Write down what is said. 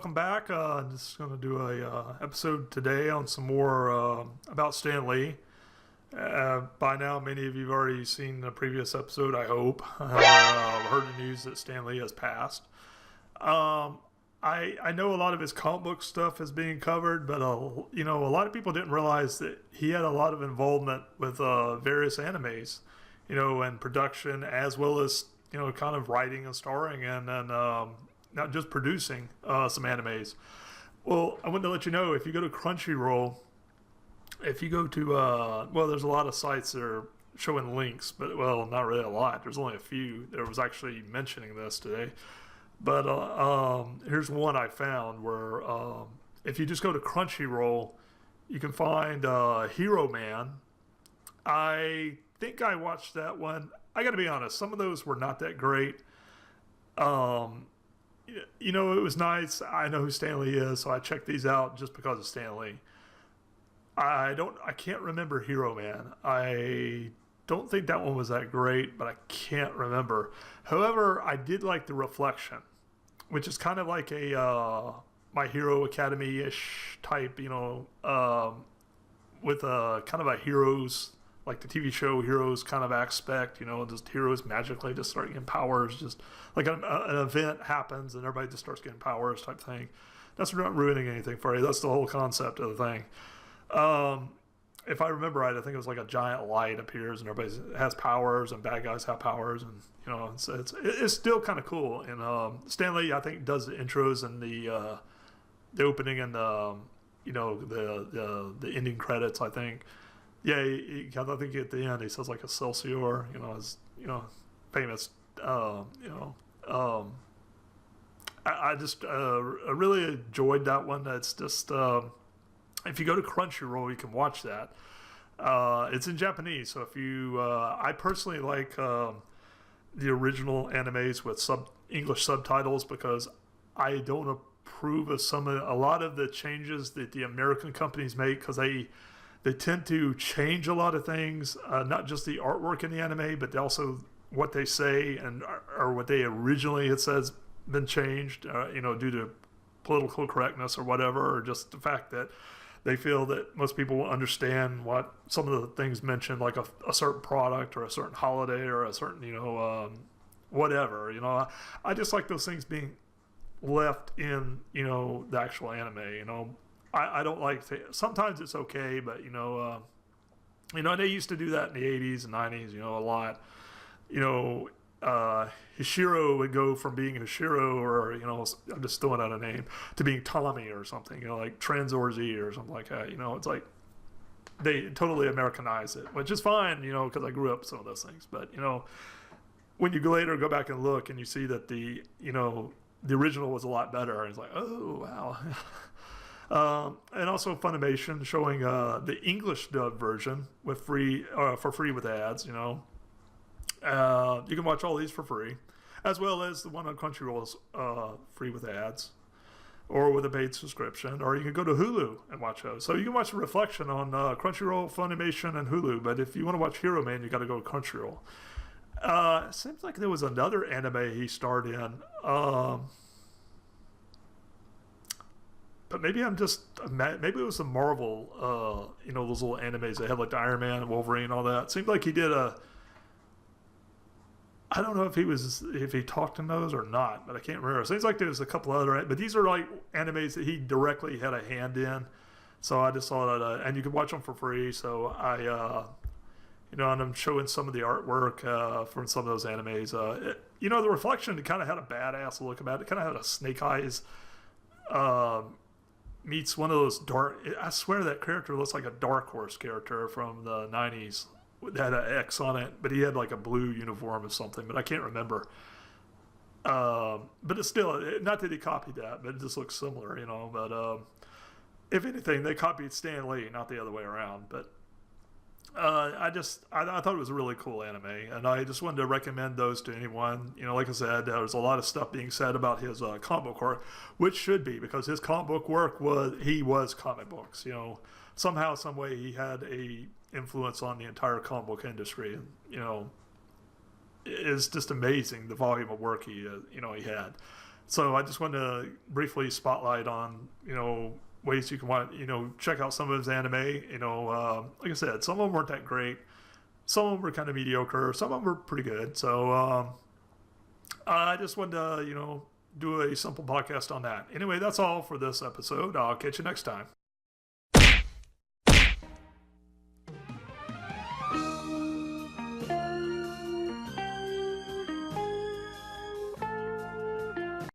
welcome back. Just going to do a episode today on some more about Stan Lee. By now, many of you have already seen the previous episode, I hope, or heard the news that Stan Lee has passed. I know a lot of his comic book stuff is being covered, but a lot of people didn't realize that he had a lot of involvement with various animes, and production, as well as kind of writing and starring and not just producing some animes. Well, I wanted to let you know, if you go to Crunchyroll, if you go to there's a lot of sites that are showing links, but not really a lot. There's only a few that was actually mentioning this today. But here's one I found where if you just go to Crunchyroll, you can find Hero Man. I think I watched that one. I got to be honest, some of those were not that great. It was nice. I know who Stan Lee is, so I checked these out just because of Stan Lee. I can't remember Hero Man. I don't think that one was that great, but I can't remember. However, I did like The Reflection, which is kind of like a My Hero Academy-ish type, with a kind of a heroes, like the TV show Heroes kind of aspect, just heroes magically just start getting powers, just like an event happens and everybody just starts getting powers type thing. That's not ruining anything for you. That's the whole concept of the thing. If I remember right, I think it was like a giant light appears and everybody has powers and bad guys have powers, and it's still kind of cool. And Stan Lee, I think, does the intros and the opening and the ending credits, I think. Yeah, I think at the end he says like Excelsior, his famous. I just really enjoyed that one. It's just if you go to Crunchyroll, you can watch that. It's in Japanese, so if you, I personally like the original animes with English subtitles, because I don't approve of a lot of the changes that the American companies make, because they tend to change a lot of things, not just the artwork in the anime, but also what they say or what they originally it says been changed, due to political correctness or whatever, or just the fact that they feel that most people will understand what some of the things mentioned, like a certain product or a certain holiday or a certain, whatever. I just like those things being left in, the actual anime. I don't like sometimes it's okay, but they used to do that in the 80s and 90s, a lot. Hishiro would go from being Hishiro, or I'm just throwing out a name, to being Tommy or something, like Tranzor Z or something like that. It's like they totally Americanized it, which is fine, because I grew up with some of those things. But when you later go back and look and you see that the original was a lot better, and it's like, oh wow. And also Funimation showing the English dub version with for free with ads. You can watch all these for free, as well as the one on Crunchyroll is free with ads, or with a paid subscription, or you can go to Hulu and watch those. So you can watch The Reflection on Crunchyroll, Funimation, and Hulu. But if you want to watch Hero Man, you got to go to Crunchyroll. It seems like there was another anime he starred in. But maybe it was a Marvel, those little animes they had, like the Iron Man, Wolverine, all that. It seemed like he did I don't know if he talked in those or not, but I can't remember. It seems like there was a couple other, but these are like animes that he directly had a hand in. So I just saw that, and you can watch them for free. So and I'm showing some of the artwork from some of those animes. The Reflection, it kind of had a badass look about it. It kind of had a Snake Eyes meets one of those dark. I swear that character looks like a Dark Horse character from the 90s. That had an X on it, but he had like a blue uniform or something, but I can't remember. But it's still, not that he copied that, but it just looks similar, But if anything, they copied Stan Lee, not the other way around. But I thought it was a really cool anime, and I just wanted to recommend those to anyone. Like I said, there's a lot of stuff being said about his comic book work, which should be, because his comic book work was comic books. Somehow, some way, he had a influence on the entire comic book industry, and it's just amazing the volume of work he had. So I just wanted to briefly spotlight on, ways you can watch, check out some of his anime. Like I said, some of them weren't that great. Some of them were kind of mediocre. Some of them were pretty good. So I just wanted to, do a simple podcast on that. Anyway, that's all for this episode. I'll catch you next time.